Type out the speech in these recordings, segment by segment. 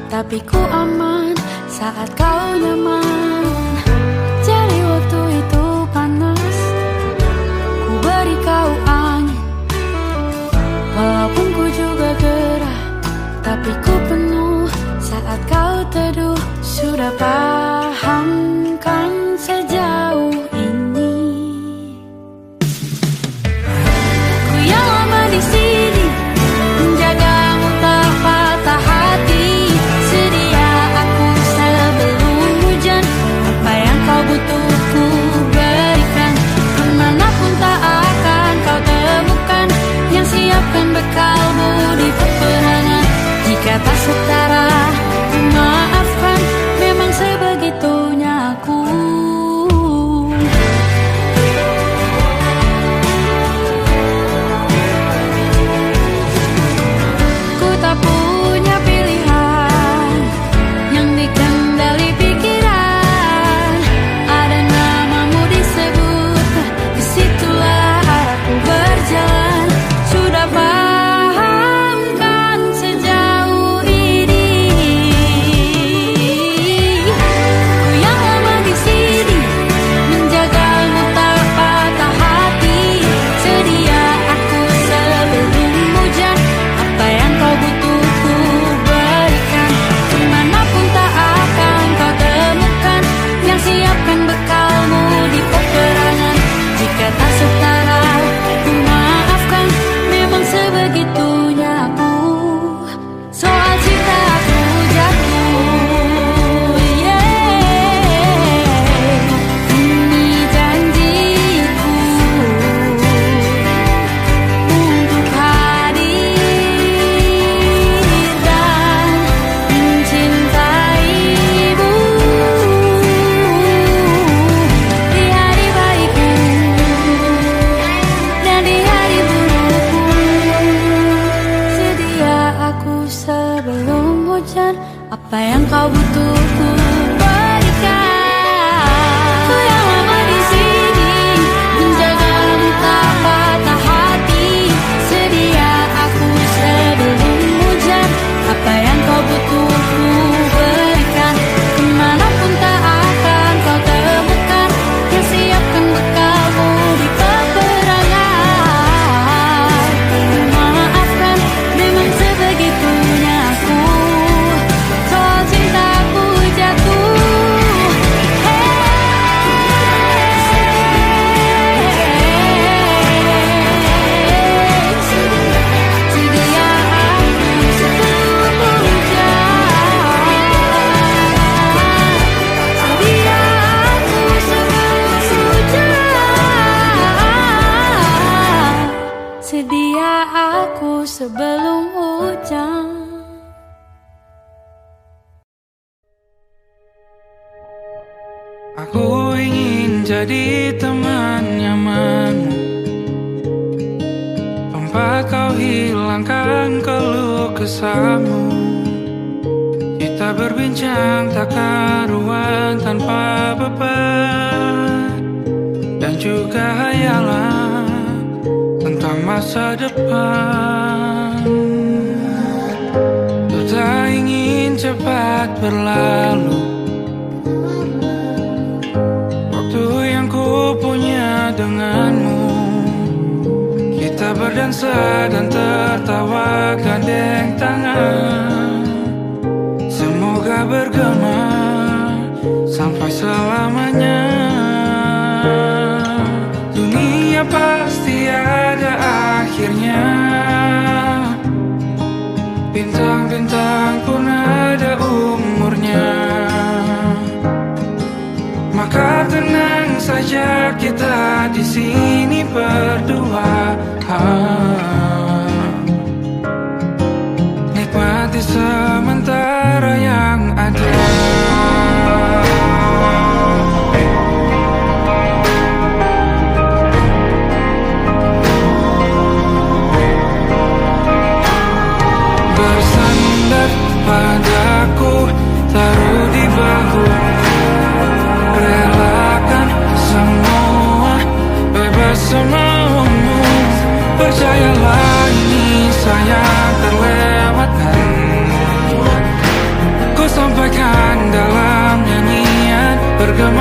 tapi ku aman saat kau nyaman. Jadi waktu itu panas, ku beri kau angin. Walaupun ku juga gerah, tapi ku penuh saat kau teduh. Sudah paham kan sejauh ini? Ku yang lama di sini, menjagamu tak patah hati. Sedia aku sebelum hujan, apa yang kau butuh ku berikan. Kemanapun tak akan kau temukan yang siapkan bekalmu di peperangan. Jika tak setara, ku maafkan, memang sebegitunya aku. Ku tak punya pilihan yang dikendali pikiran. Ada namamu disebut, disitulah arahku berjalan. Sudah paham kan sejauh ini? Ku yang lama di sini, menjagamu tak patah hati. Sedia aku sebelum hujan, apa yang kau butuh ku berikan. Kemanapun tak akan kau temukan yang siapkan bekalmu di peperangan. Jika tak setara, ku maafkan, memang sebegitunya aku. Soal cinta aku jatuh, ini janjiku untuk hadir dan mencintaimu di hari baikku dan di hari burukku. Sedia aku sebelum hujan, apa yang kau butuh ku berikan. Ku yang lama di sini, menjagamu tak patah hati. Sedia aku sebelum hujan, apa yang kau butuh ku berikan. Kemanapun tak akan kau temukan yang siapkan bekalmu di peperangan. Maafkan, memang sebegitunya aku. Soal cintaku jatuh, sedia aku sebelum hujan. Sedia aku sebelum hujan. Sedia aku sebelum hujan. Aku ingin jadi teman nyamanmu, tempat kau hilangkan keluh kesahmu. Kita berbincang tak karuan tanpa beban, dan juga hayalan tentang masa depan. Ku tak ingin cepat berlalu waktu yang ku punya denganmu. Kita berdansa dan tertawa gandeng tangan. Semoga bergema sampai selamanya. Dunia pasti ada akhirnya, bintang-bintang pun ada umurnya. Maka tenang saja kita di sini berdua. Nikmati sementara yang ada. Bersandar padaku, taruh di bahu, relakan semua, bebas semaumu. Percayalah ini sayang terlewatkan.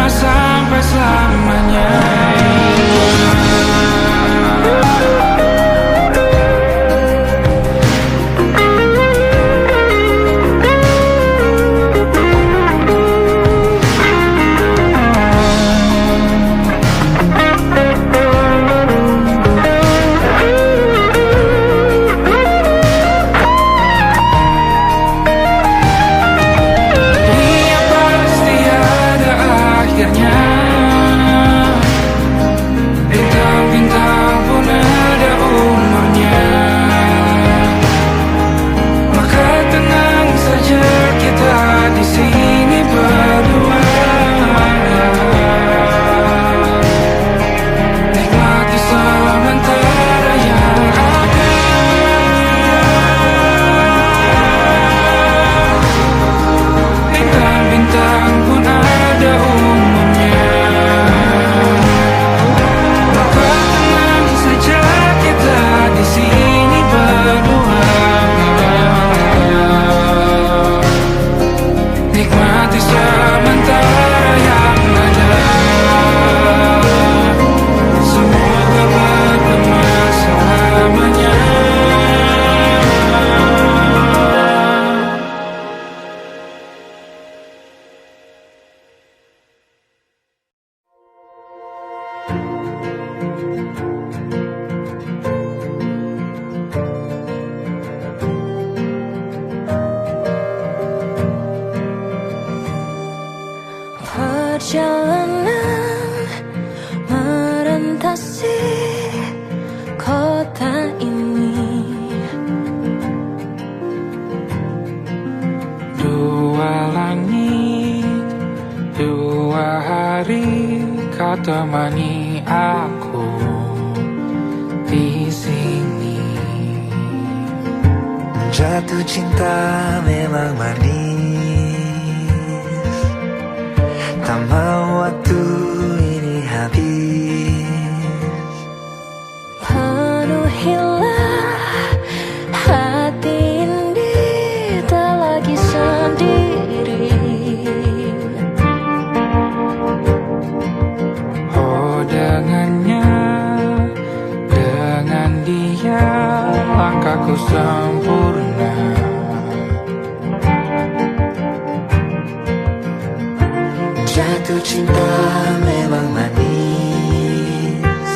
sampai selamanya. Perjalanan merentasi kota ini, dua langit, dua hari kau temani aku di sini. Jatuh cinta memang manis, tak mau waktu ini habis. penuhilah hati ini, tak lagi sendiri. Oh dengannya, dengan dia langkahku sempurna. Jatuh cinta memang manis,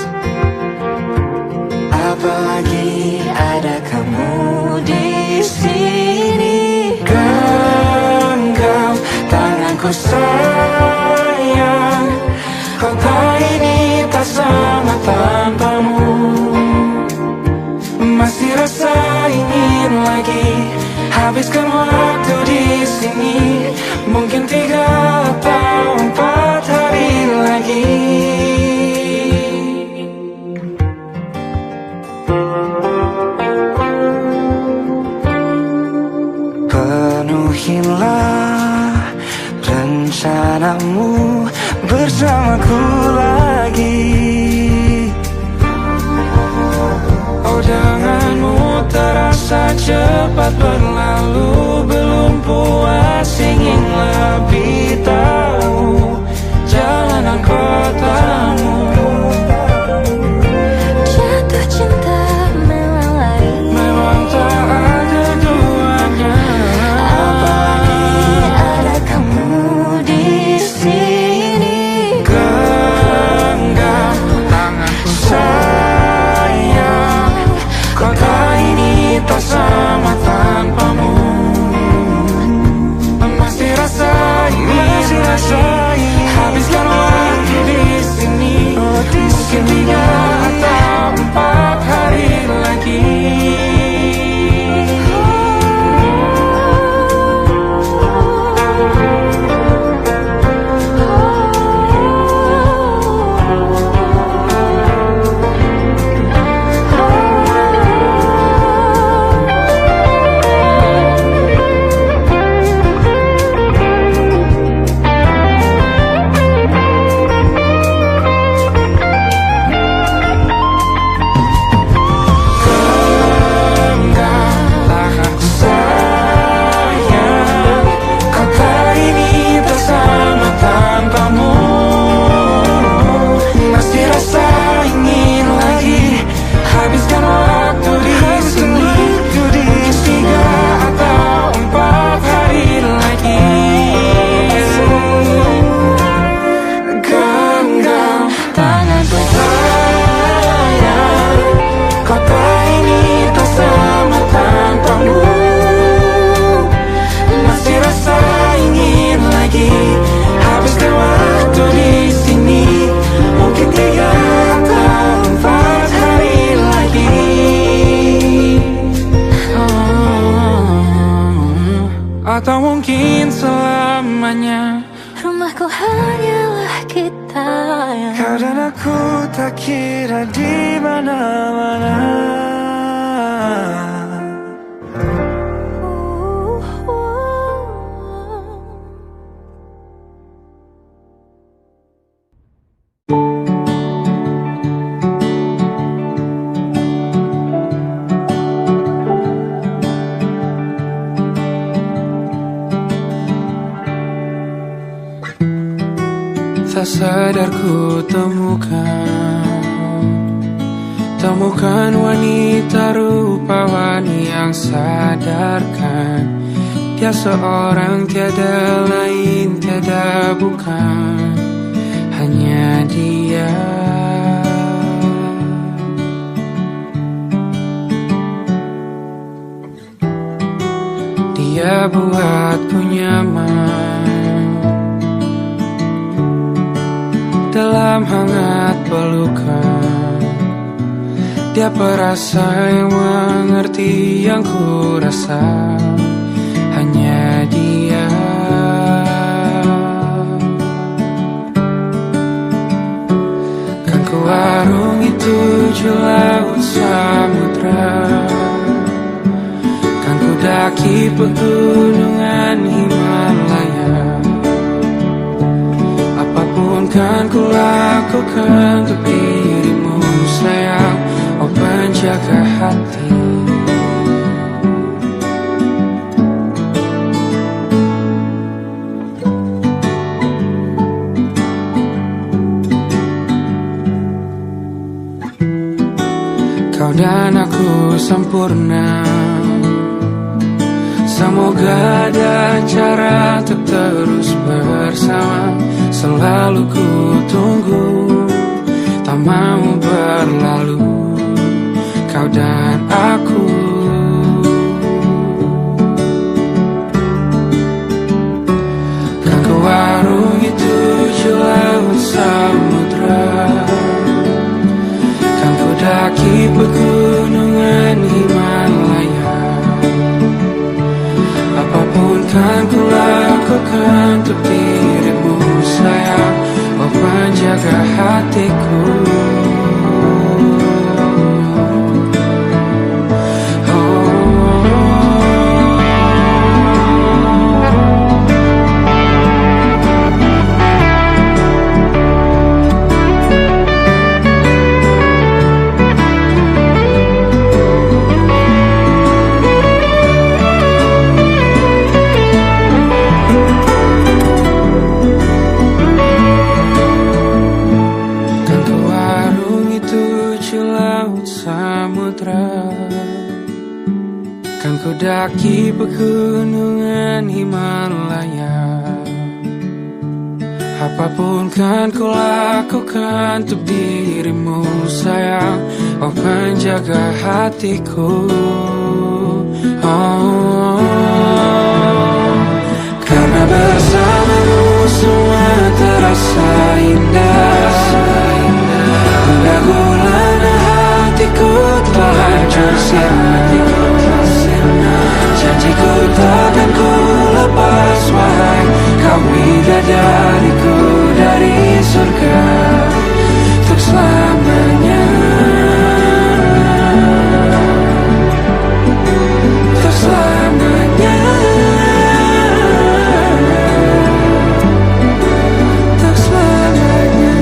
apalagi ada kamu di sini. Genggam tanganku sayang, kota ini tak sama tanpamu. Masih rasa ingin lagi habiskan waktu di sini. Mungkin 3 atau 4 hari lagi. Penuhilah rencanamu bersamaku lagi. Oh denganmu terasa cepat berlalu, belum puas ingin lebih tahu jalanan kotamu. Jatuh cinta memang lain, Memang tak ada duanya, apalagi ada kamu di sini. genggam tanganku sayang, kota ini tak sama tanpamu. atau mungkin selamanya. Rumahku hanyalah kita yang Kau dan aku tak kira di mana-mana. Tak sadar ku temukan wanita rupawan yang sadarkan dia seorang, tiada lain, tiada bukan, hanya dia. Dia buatku nyaman dalam hangat pelukan. Dia perasa yang mengerti yang ku rasa, hanya dia. Kan ku arungi 7 laut samudra, kan ku daki pegunungan Himalaya. Apapun kan ku lakukan untuk dirimu sayang, oh penjaga hati. Kau dan aku sempurna, semoga ada cara untuk terus bersama. Selalu ku tunggu, tak mau berlalu, kau dan aku. Kan ku arungi 7 laut samudra, kan ku daki pegunungan Himalaya. Apapun kan ku lakukan untuk dirimu sayang, oh penjaga hatiku. Kan ku daki pegunungan Himalaya. Apapun kan ku lakukan untuk dirimu sayang, oh penjaga hatiku. Karena bersamamu semua terasa indah. Gundah gulana hatiku telah hancur sirna. Janjiku takkan ku lepas wahai kau bidadariku dari surga untuk selamanya, untuk selamanya, untuk selamanya.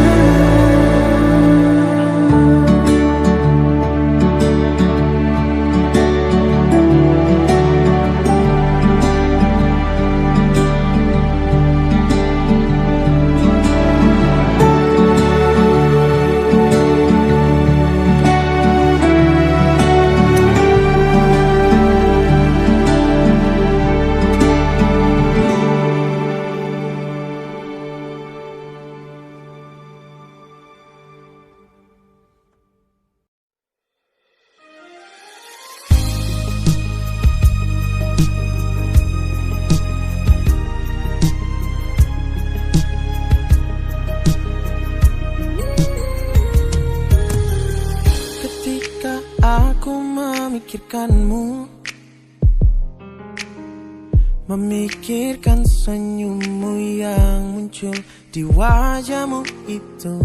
memikirkan senyummu yang muncul di wajahmu itu,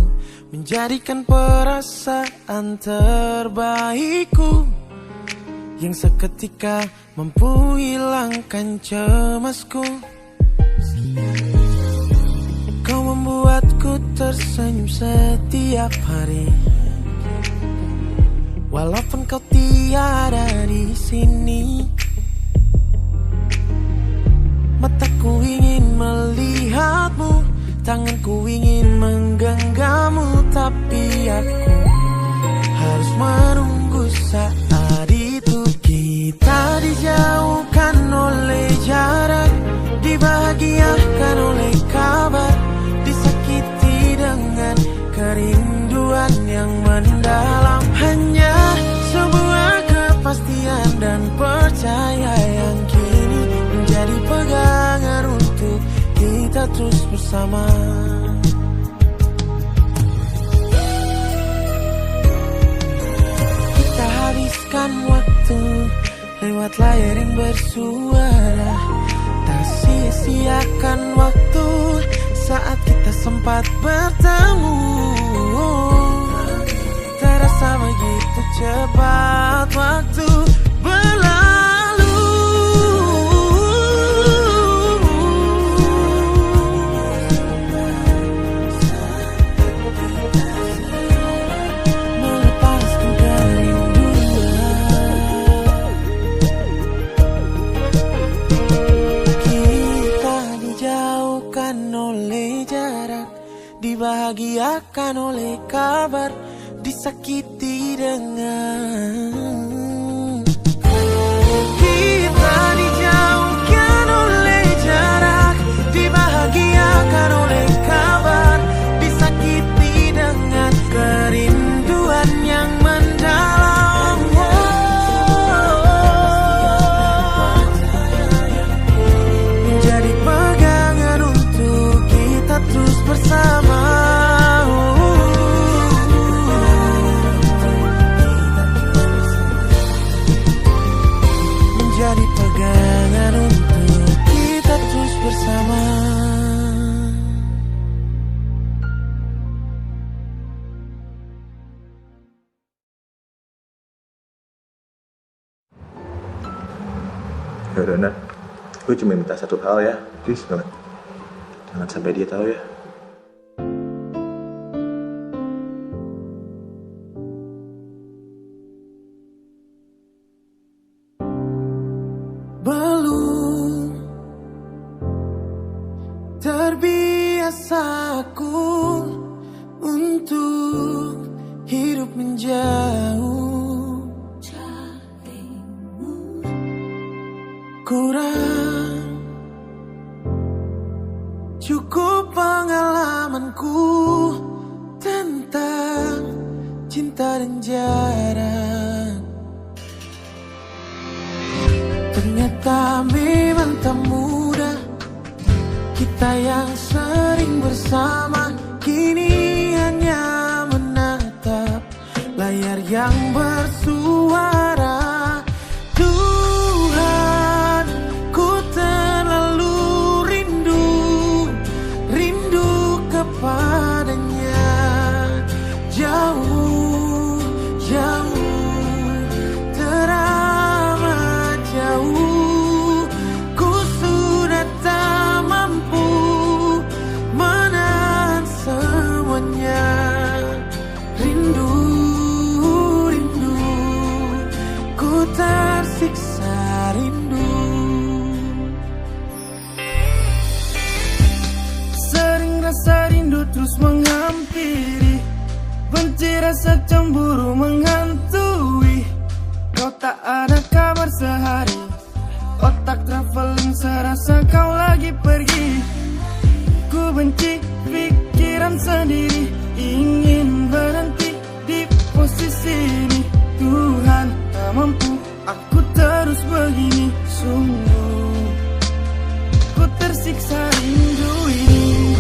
menjadikan perasaan terbaikku yang seketika mampu hilangkan cemasku. Kau membuatku tersenyum setiap hari, walaupun kau tiada di sini. Mataku ingin melihatmu, tanganku ingin menggenggammu, tapi aku harus menunggu saat itu. Kita dijauhkan oleh jarak, dibahagiakan oleh kabar, disakiti dengan kerinduan yang mendalam. Hanya sebuah kepastian dan percaya yang kini menjadi pegangan untuk kita terus bersama. Kita habiskan waktu lewat layar yang bersuara, tak sia-siakan waktu saat kita sempat bertemu. Terasa begitu cepat waktu berlalu. Melepaskan kerinduan. Kita dijauhkan oleh jarak, dibahagiakan oleh kabar, disakiti dengan. Kita dijauhkan oleh jarak, dibahagiakan oleh kabar, disakiti dengan kerinduan yang mendalam. Menjadi pegangan untuk kita terus bersama. Menjadi pegangan untuk kita terus bersama. Ya udah, Nan. Gue cuma minta satu hal ya. Please banget. Jangan sampai dia tahu ya. Belum terbiasa aku untuk hidup menjauh. Kurang cukup pengalamanku tentang cinta dan jarak. Ternyata memang tak mudah, kita yang sering bersama kini hanya menatap layar yang bersuara. Tuhan, ku terlalu rindu kepadanya. Jauh, teramat jauh, ku sudah tak mampu menahan semuanya. Rindu, ku tersiksa rindu. Sering rasa rindu terus menghampiri, benci rasa cemburu menghantui. Kau tak ada kabar sehari, otak traveling serasa kau lagi pergi. Ku benci pikiran sendiri, ingin berhenti di posisi ini. Tuhan tak mampu aku terus begini. Sungguh ku tersiksa rindu ini.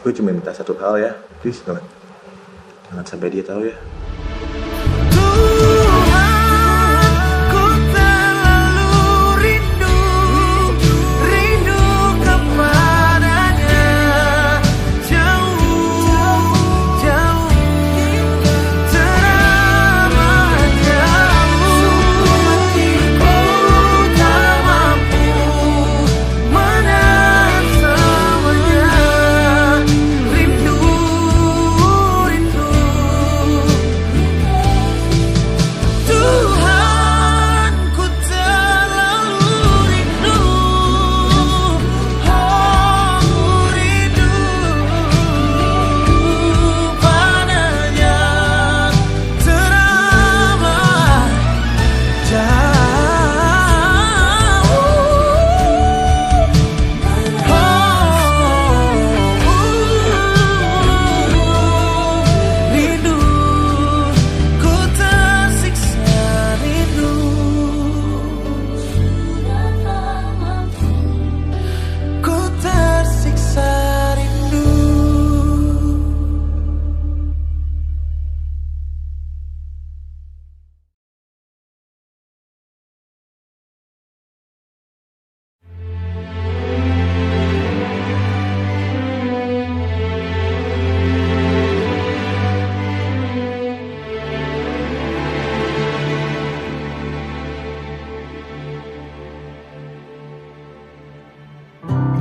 Gue cuma minta satu hal ya, please jangan sampai dia tahu ya.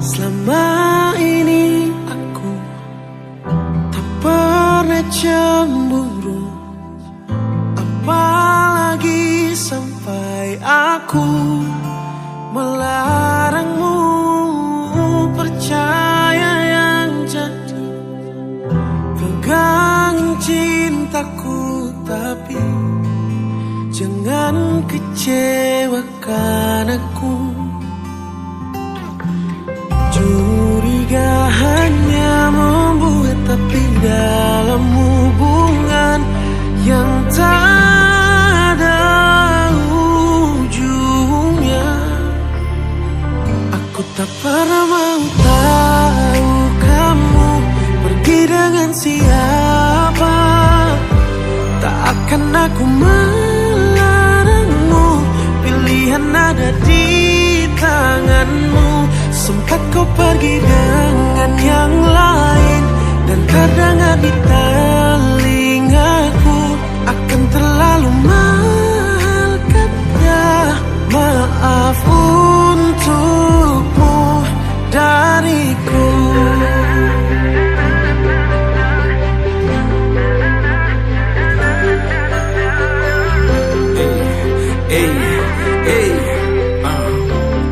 Selama ini aku tak pernah cemburu, apalagi sampai aku melarangmu percaya yang jadi. Pegang cintaku tapi jangan kecewakan aku. Curiga hanya membuat tapi dalam hubungan yang tak ada ujungnya. Aku tak pernah mau tahu kamu pergi dengan siapa. Tak akan aku melarangmu, pilihan ada di tanganmu. Sempat kau pergi dengan yang lain dan terdengar di telingaku akan terlalu mahal kata maaf untukmu dariku.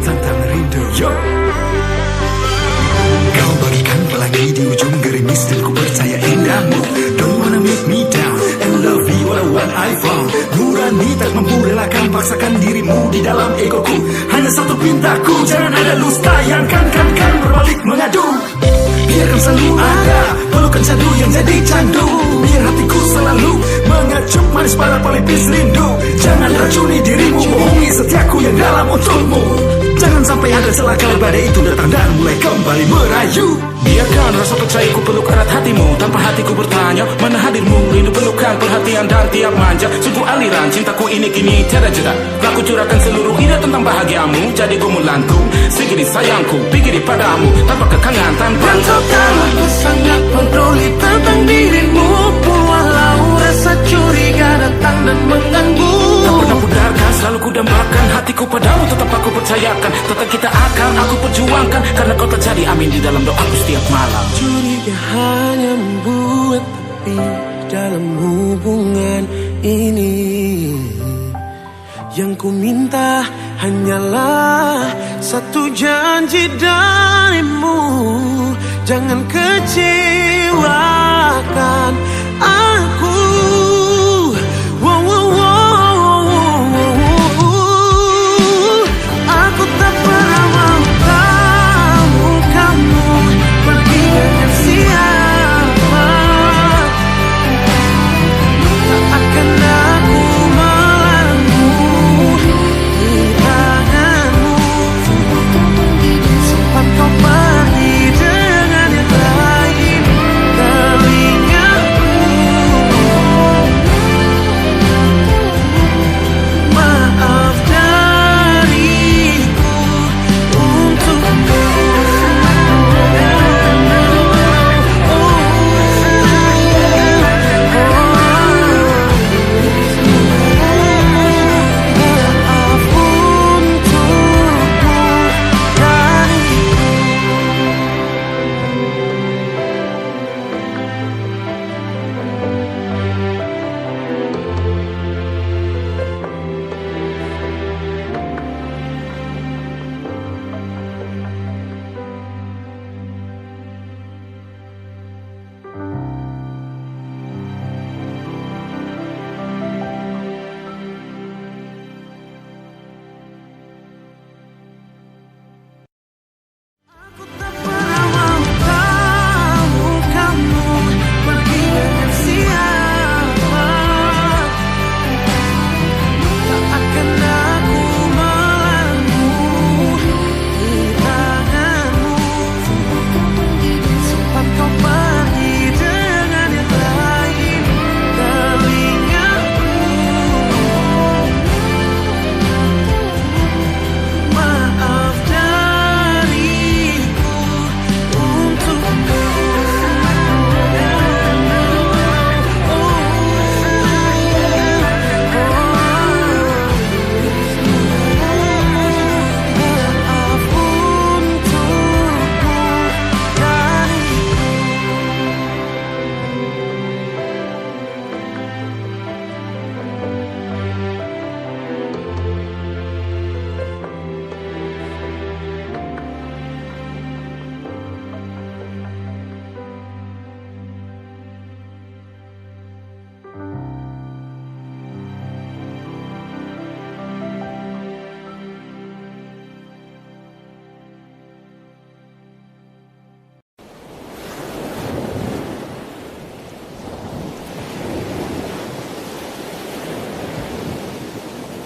Tentang rindu, yo. Kau bagikan pelangi di ujung gerimis dan ku percaya indahmu. Don't wanna make me down and love you what I want I found. Nurani tak mampu relakan paksakan dirimu di dalam egoku. Hanya satu pintaku, jangan ada lusta yang kan berbalik mengadu. Biarkan selalu ada pelukan candu yang jadi candu. Biar hatiku selalu mengecup manis pada pelipis rindu. Jangan racuni dirimu, bohongi setiaku yang dalam untukmu. Jangan sampai ada celah kalau badai itu datang dan mulai kembali merayu. Biarkan rasa percayaku peluk erat hatimu tanpa hatiku bertanya mana hadirmu. Rindu pelukan perhatian dan tiap manja. Sungguh aliran cintaku ini kini tiada jeda. Telah kucurahkan seluruh ide tentang bahagiamu. Jadi gumulanku, segini sayangku, pikiri padamu tanpa kekangan, tanpa Tentukan aku sangat peduli tentang dirimu, walau rasa curiga datang dan mengganggu. tak pernah pudarkan, selalu kudambakan hatiku padamu, tetap aku percayakan. Tetap kita akan aku perjuangkan, karena kau terjadi amin di dalam doaku setiap malam. Curiga hanya membuat tapi dalam hubungan ini. Yang ku minta hanyalah satu janji darimu. Jangan kecewakan aku. Wow, wow, wow, wow. Aku tak pernah mau tahu kamu pergi dengan siapa. Tak akan aku melarangmu di tanganmu. Sempat kau pergi dengan yang lain.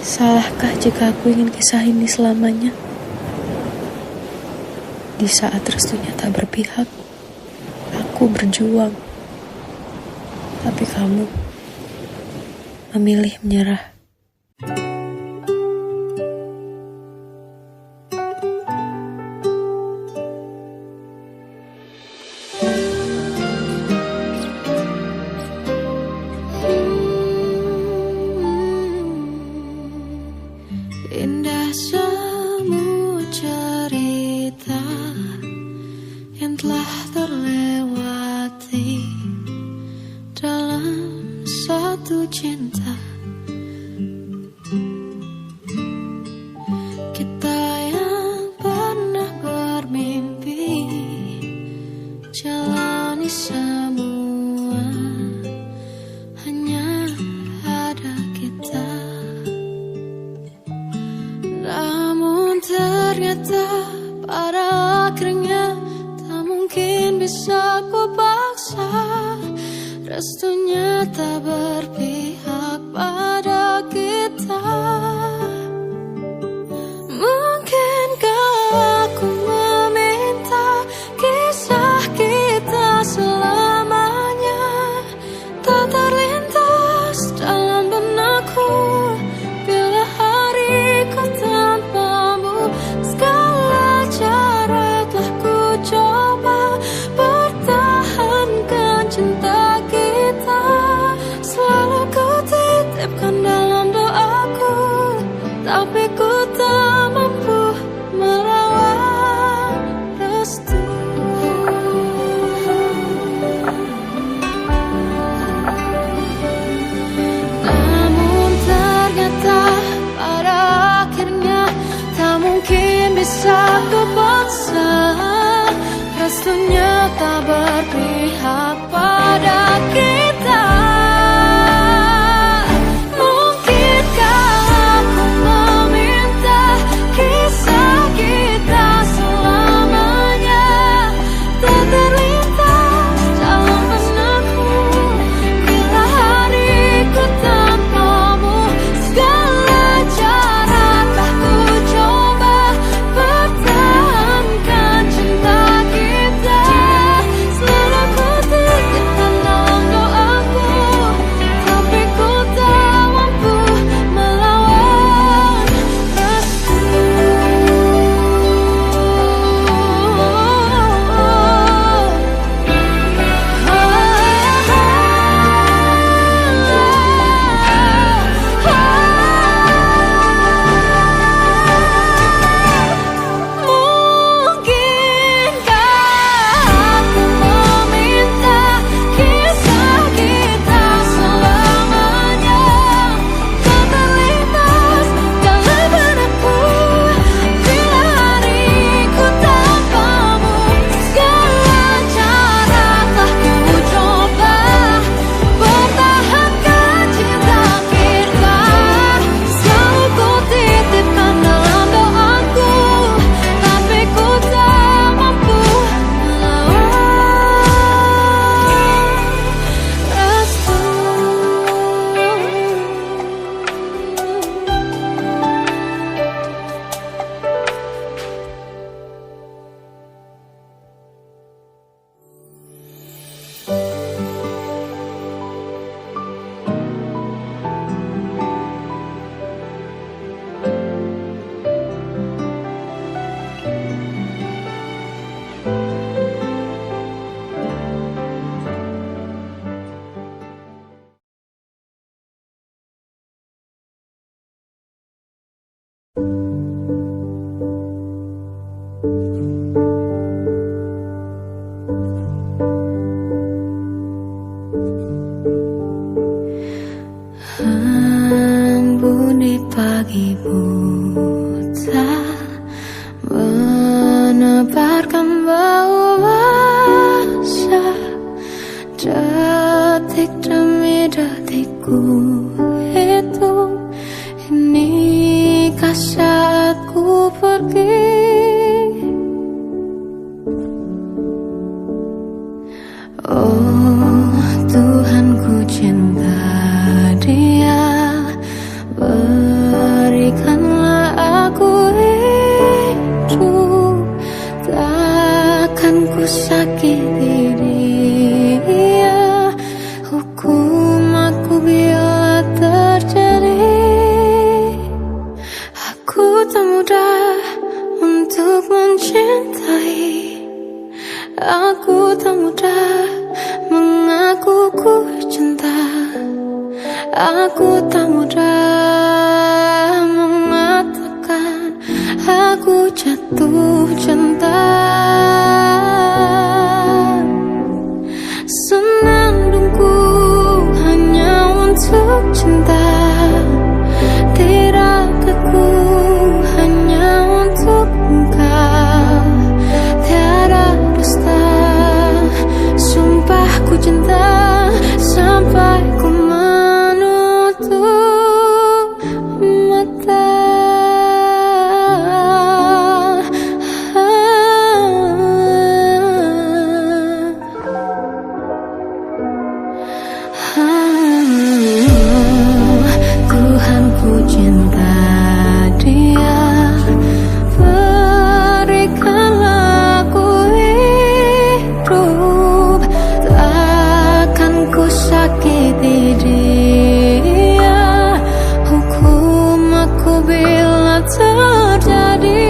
Salahkah jika aku ingin kisah ini selamanya? Di saat restunya tak berpihak, aku berjuang. Tapi kamu memilih menyerah. Indah semua cerita yang telah terlewati dalam satu cinta. Kita yang pernah bermimpi jalani semua, hanya ada kita. Namun ternyata pada akhirnya tak mungkin bisa ku paksa. Restunya tak berpihak pada kita. Mungkinkah aku meminta kisah kita selamanya tak terlintas dalam benakku bila hariku tanpamu. Segala cara telah ku coba pertahankan cinta kita. Selalu ku titipkan dalam doaku, tapi ku tak mampu melawan restu. Namun ternyata pada akhirnya tak mungkin bisa ku paksa. Restunya tak berpihak pada kita. Mungkinkah aku meminta kisah kita selamanya tak terlintas dalam benakku bila hariku tanpamu. Segala cara telah ku coba pertahankan cinta kita. Selalu ku titipkan dalam doaku, tapi ku tak mampu melawan restu. Mungkinkah aku meminta kisah kita selamanya tak terlintas dalam benakku bila hariku tanpamu. Segala cara telah ku coba pertahankan cinta kita. Selalu ku titipkan dalam doaku, tapi ku tak mampu melawan restu. Embun pagi buta menebarkan bau basah. Detik demi detik ku hitung, inikah saat ku pergi. Oh Tuhan, ku cinta dia. Aku tak mudah mengatakan aku jatuh cinta. Senandungku hanya untuk cinta, tiragatku hanya untuk engkau. Tiada dusta, sumpah ku cinta sampai ku menutup mata. Tuhan, ku cinta dia, berikanlah ku hidup. Takkan ku sakiti dia, hukum aku bila terjadi.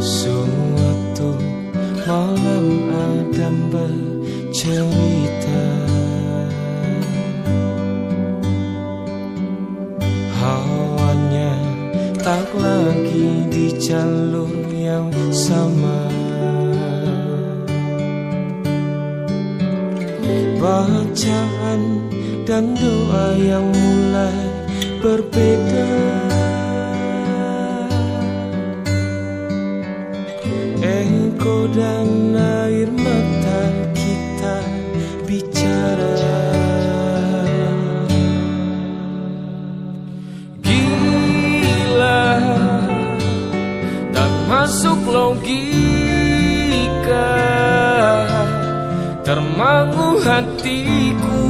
Suatu malam Adam bercerita, tak lagi di jalur yang sama. Bacaan dan doa yang mulai berbeda. Ego dan air mata kita bicara. Gila, tak masuk logika, termangu hatiku.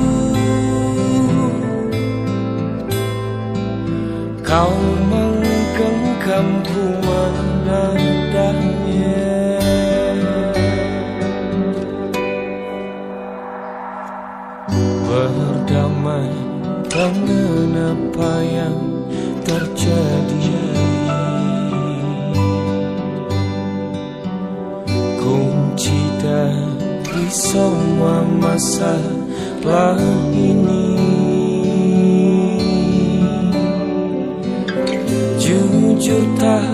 Kau menggenggamku menadahnya. Berdamai dengan apa yang terjadi. Kunci dari semua masalah ini, jujur tak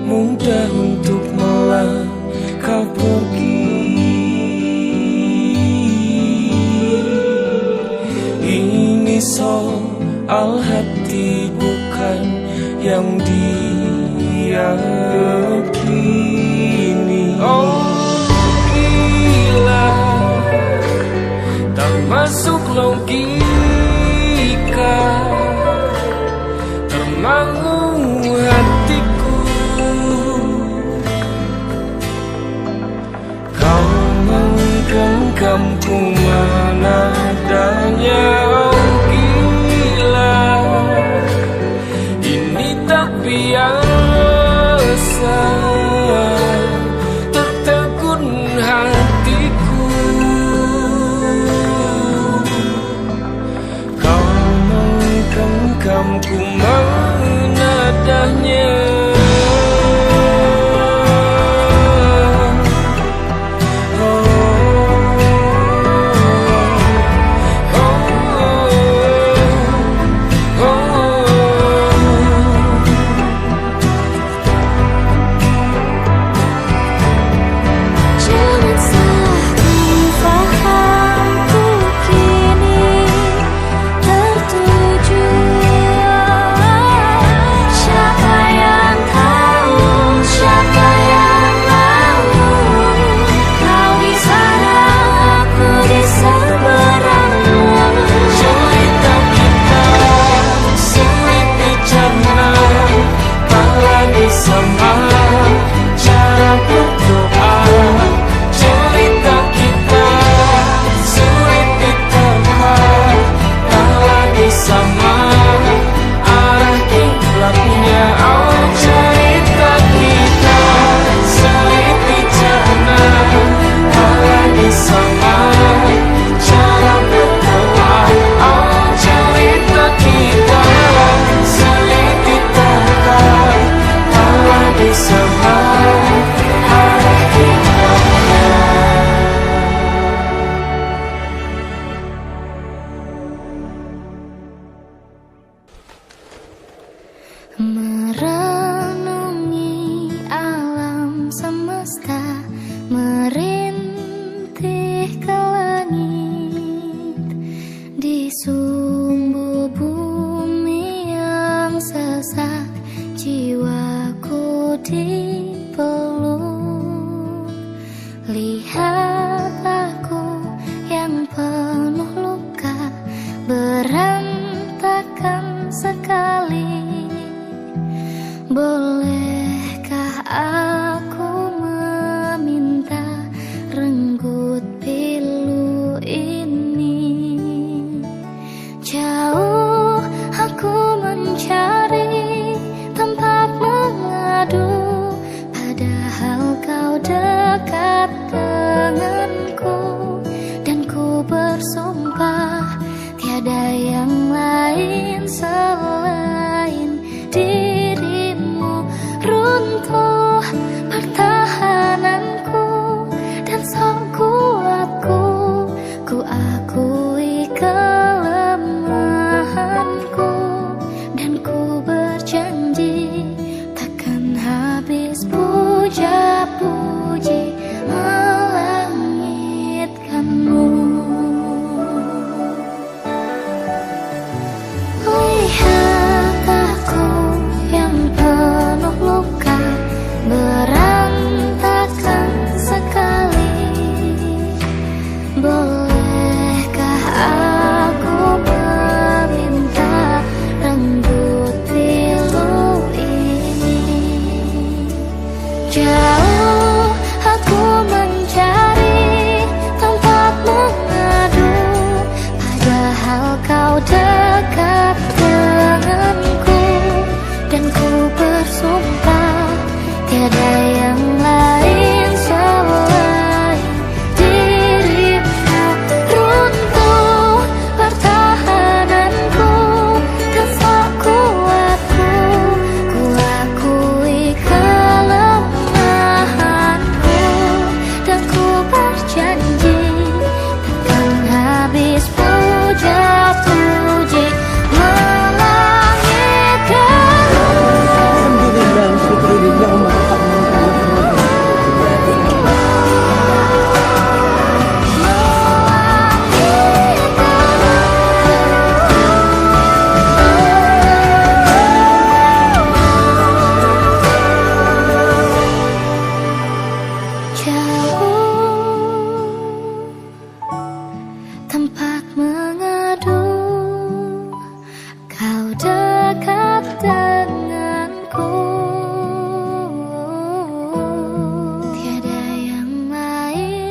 mudah untuk melangkah pergi. Ini soal hati bukan yang diyakini. Oh gila, tak masuk logika, termangu hatiku. Kau menggenggamku menadanya. Oh gila, ini tak biasa, tertegun hatiku. Kau menggenggamku menadahnya. Merenungi alam semesta, merintih ke langit, di sumbu bumi yang sesak, jiwaku dipeluk. Lihat aku yang penuh luka, berantakan sekali. Bolehkah aku meminta renggut pilu ini? Jauh aku mencari tempat mengadu, padahal kau dekat dengan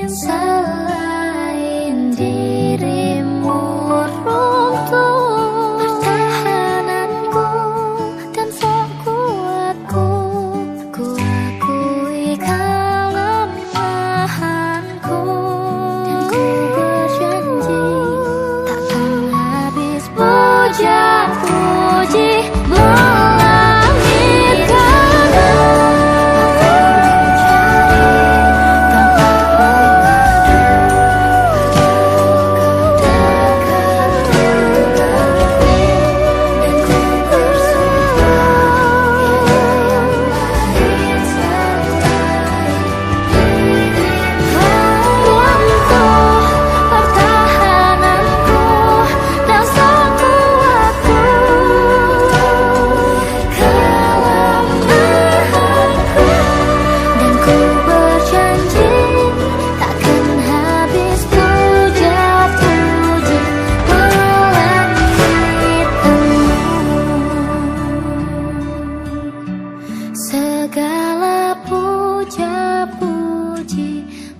Selain dirimu runtuh pertahananku dan sok kuatku. Ku akui kelemahanku dan ku berjanji takkan habis puja-puji segala puja-puji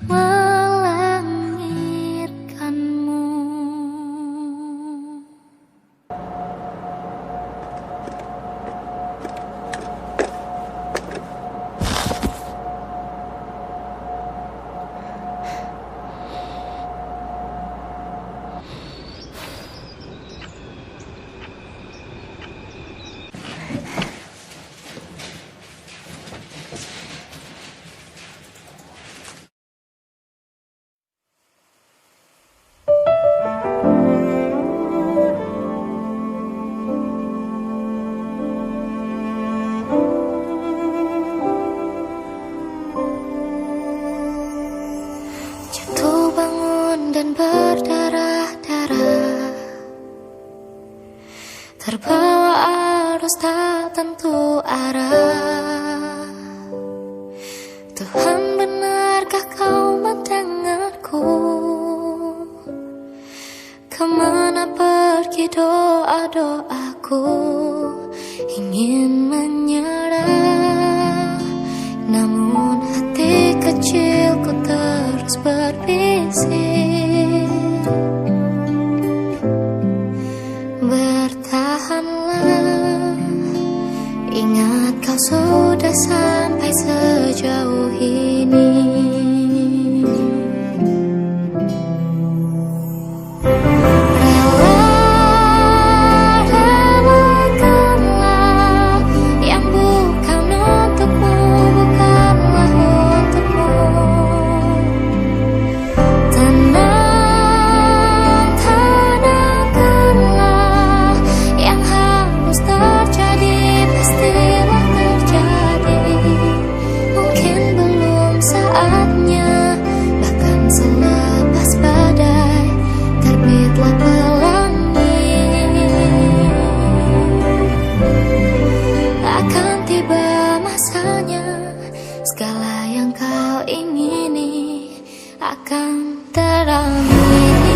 melangitkanmu. Jatuh bangun dan berdarah-darah, terbawa arus tak tentu arah. Tuhan, benarkah kau mendengarku? Kemana pergi doa-doaku? Ingin menyerah, namun hati kecilku terus berbisik. Bertahanlah, ingat kau sudah sampai sejauh ini. Segala yang kau ingini akan teramini.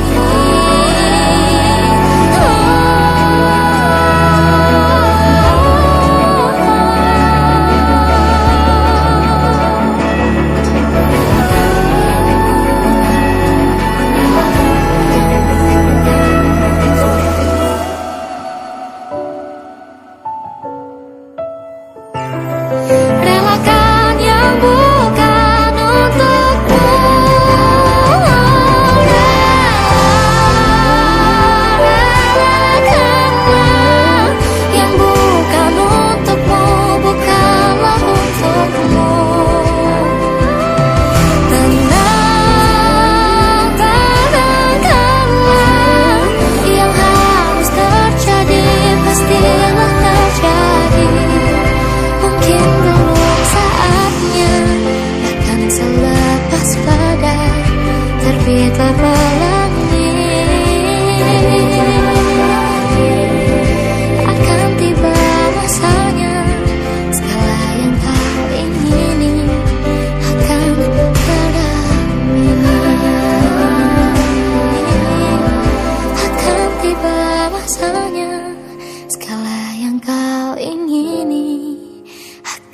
Relakan yang bukan untukmu.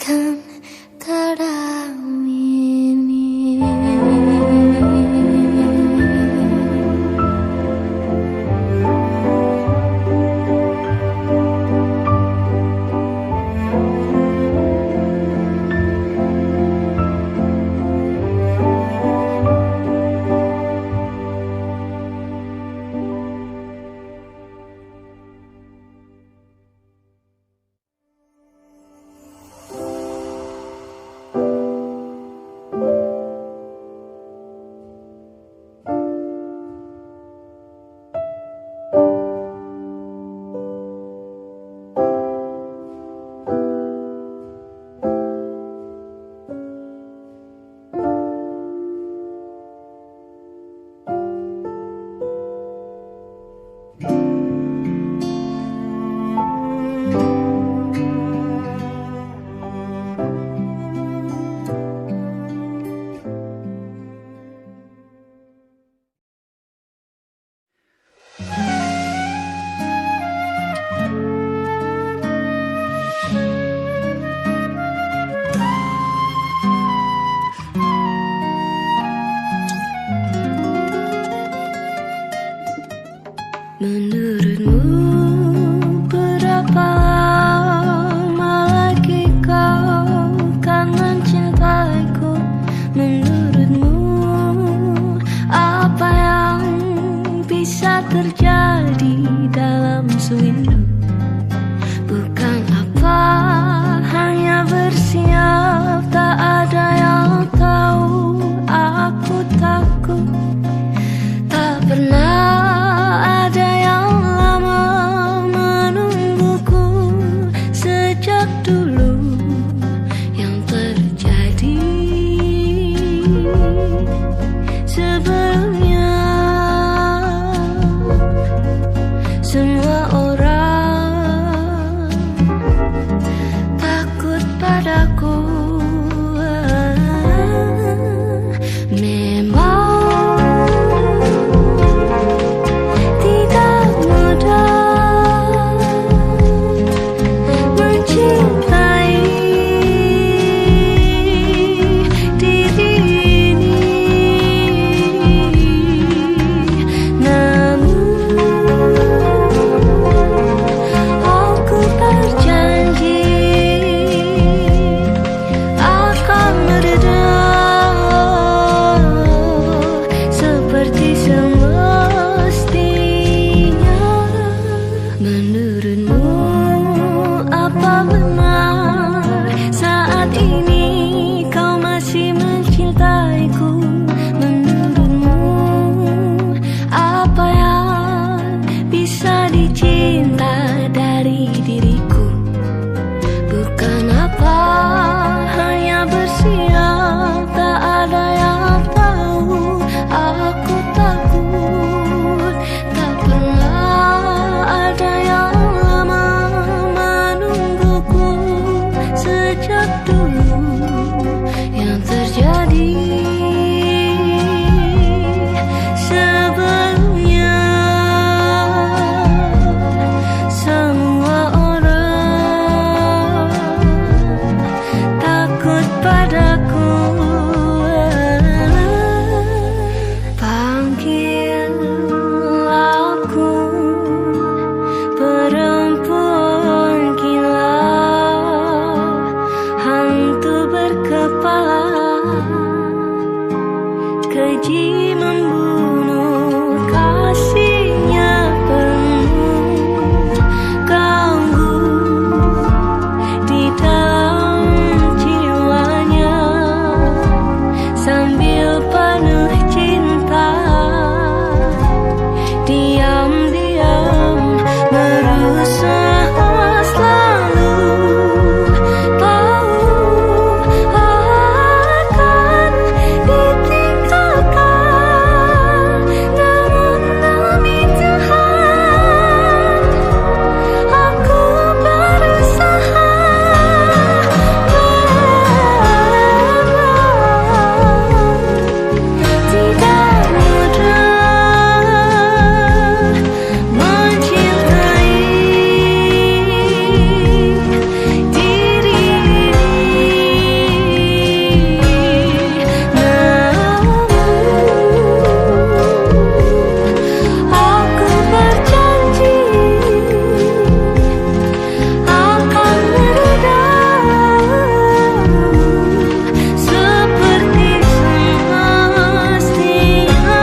akan teramini. terjadi dalam sewindu. Bukan apa, hanya bersiap, tak ada yang tahu. Aku takut, tak pernah ada yang lama menungguku. Sejak dulu yang terjadi sebelumnya, semua orang takut padaku. Memang tidak mudah mencintai diri ini, namun aku berjanji akan mereda seperti semestinya. Menurutmu apa benar saat ini kau masih mencintaiku? Menurutmu apa yang bisa dicinta dari diriku? Bukan apa, hanya bersiap, tak ada yang tahu. Aku takut, tak pernah ada yang lama menungguku. Sejak dulu yang terjadi sebelumnya, semua orang takut padaku. Panggil aku perempuan gila, hantu berkepala keji membunuh, kasihnya penuh ganggu di dalam jiwanya, sambil penuh cinta diam-diam berusaha selalu tahu akan ditinggalkan. Namun demi Tuhan aku berusaha. Tidak mudah mencintai diri ini, namun aku berjanji akan mereda seperti semestinya.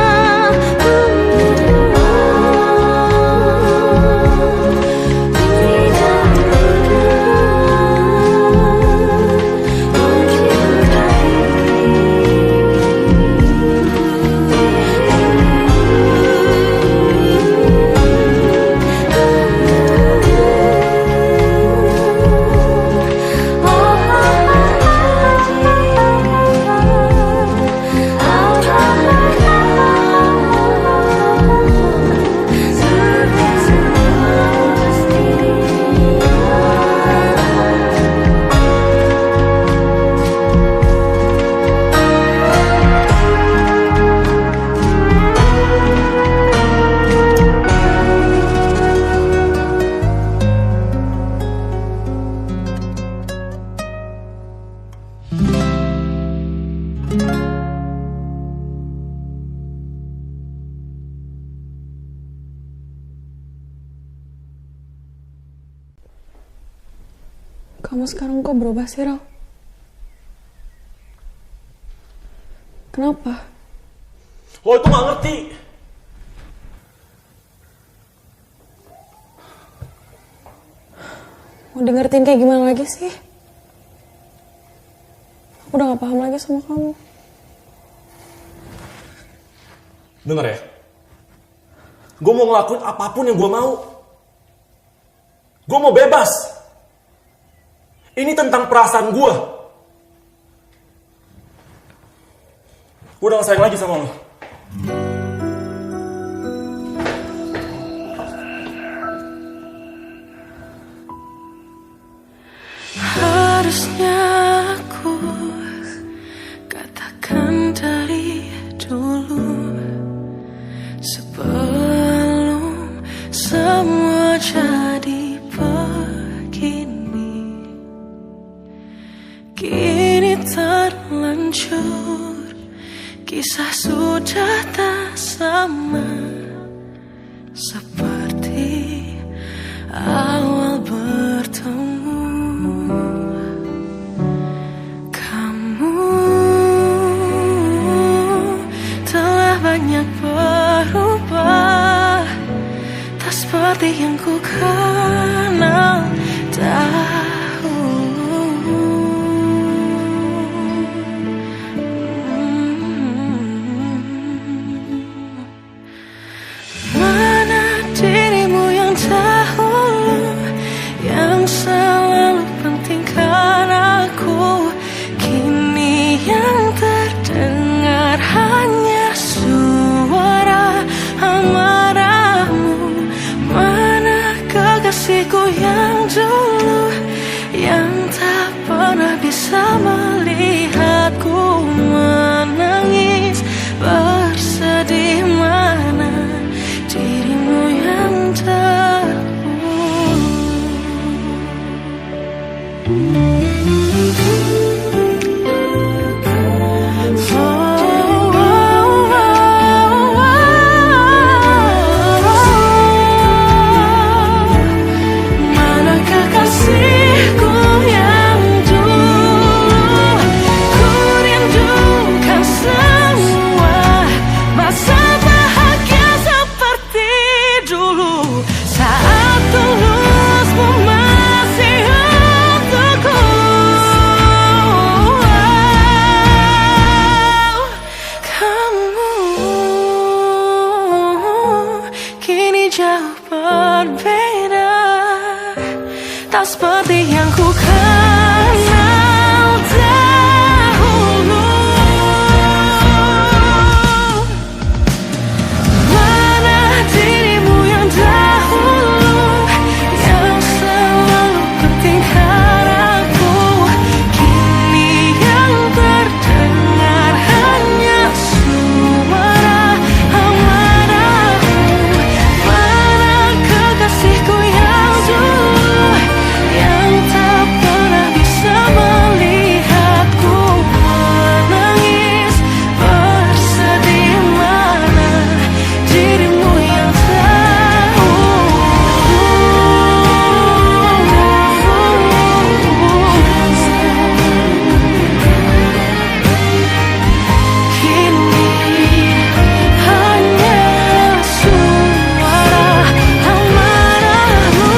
Kamu sekarang kok berubah sih, Rao? Kenapa? Lo itu gak ngerti. dengerin kayak gimana lagi sih? Aku udah gak paham lagi sama kamu. Dengar ya, gue mau ngelakuin apapun yang gue mau. Gue mau bebas. Ini tentang perasaan gue. Gue udah gak sayang lagi sama lo. Harusnya aku katakan dari dulu, sebelum semua jadi begini. Kini terlanjur, kisah sudah tak sama seperti awal bertemu. Banyak berubah, tak seperti yang ku kenal dahulu. Mana dirimu yang dahulu, yang selalu pentingkan aku, kini yang terdengar hanya suara amarahmu. Mana kekasihku yang dulu, yang tak pernah bisa melihatku menangis bersedih. Mana dirimu yang dahulu. Seperti yang ku kenal dahulu. Mana dirimu yang dahulu, yang selalu pentingkan aku, kini yang terdengar hanya suara amarahmu. Mana kekasihku yang dulu, yang tak pernah bisa melihatku menangis bersedih. Mana dirimu yang kini hanya suara amarahmu.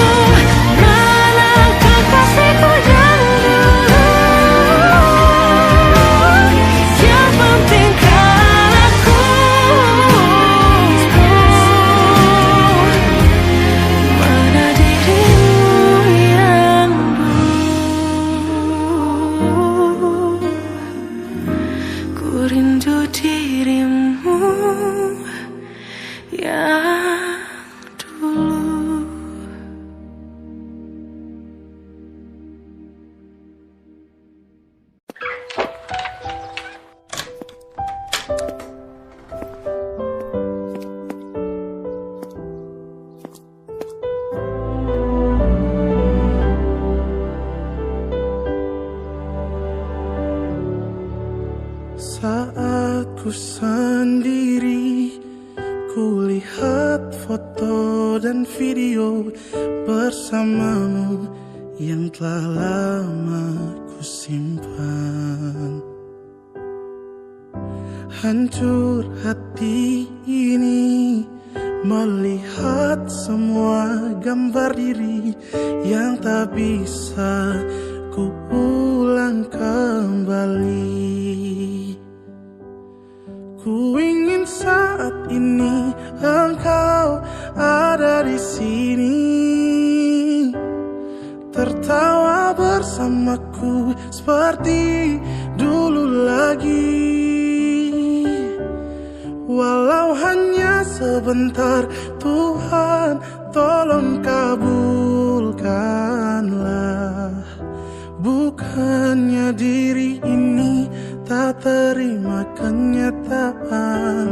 Mana kekasihku yang dulu, yang pentingkan aku, mana dirimu yang dulu. Ku rindu dirimu yang dulu. Saat ku sendiri, ku lihat foto dan video bersamamu yang telah lama ku simpan. Hancur hati ini melihat semua gambar diri yang tak bisa ku ulang kembali. Ku ingin saat ini engkau ada di sini, tertawa bersamaku seperti dulu lagi. Walau hanya sebentar, Tuhan tolong kabulkanlah. Bukannya diri ini tak terima kenyataan,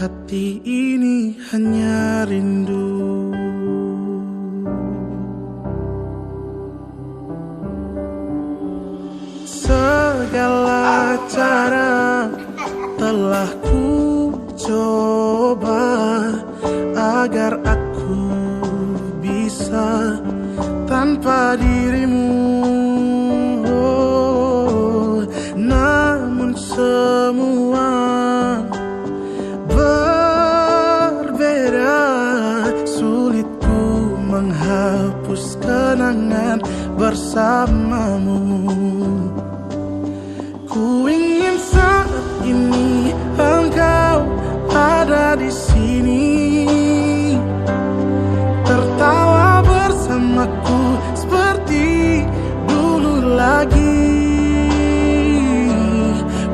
hati ini hanya rindu. Segala cara telah ku coba agar aku bisa tanpa dirimu. Namun semua berbeda, sulit ku menghapus kenangan bersamamu. Ku ingin saat ini engkau ada di sini, tertawa bersamaku seperti dulu lagi.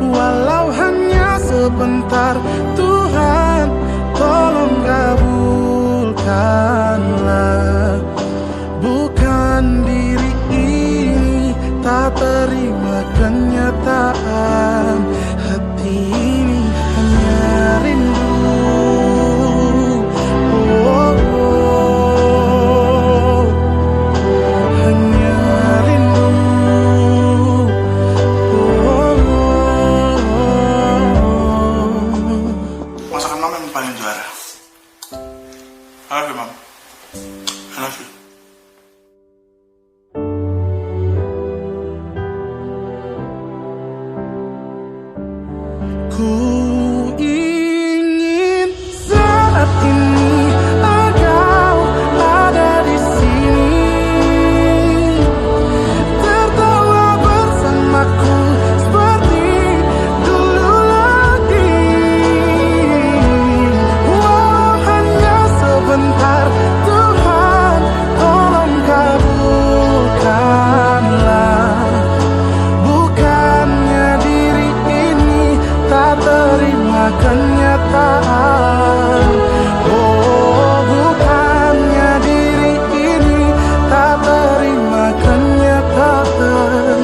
Walau hanya sebentar, Tuhan tolong kabulkanlah. Bukan diri ini tak terima kenyataan, hati ini hanya rindu. Oh, oh, hanya rindu. Masakan mama yang paling juara. I love you, mom. I love you. Ku ingin saat ini engkau ada di sini, tertawa bersamaku seperti dulu lagi. Walau hanya sebentar, Tuhan tolong kabulkanlah. Bukannya diri ini tak terima kenyataan. Oh, bukannya diri ini tak terima kenyataan,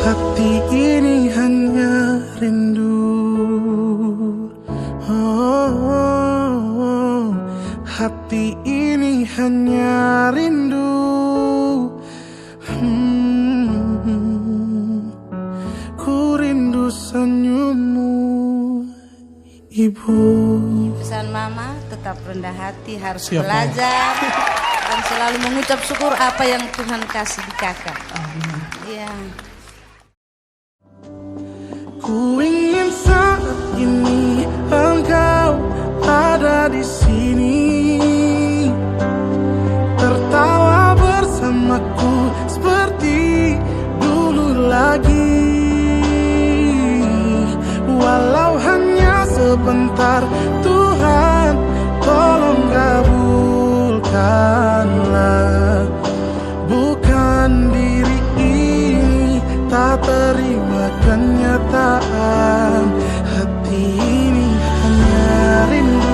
hati ini hanya rindu. Oh, hati ini hanya rindu. Ku rindu senyummu, Ibu. Pesan Mama, tetap rendah hati, harus belajar dan selalu mengucap syukur apa yang Tuhan kasih di kakak. Iya. Ku ingin saat ini engkau ada di sini, tertawa bersamaku seperti dulu lagi. Walau hanya sebentar, Tuhan tolong kabulkanlah. Bukan diri ini tak terima kenyataan, hati ini hanya rindu.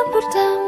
yang pertama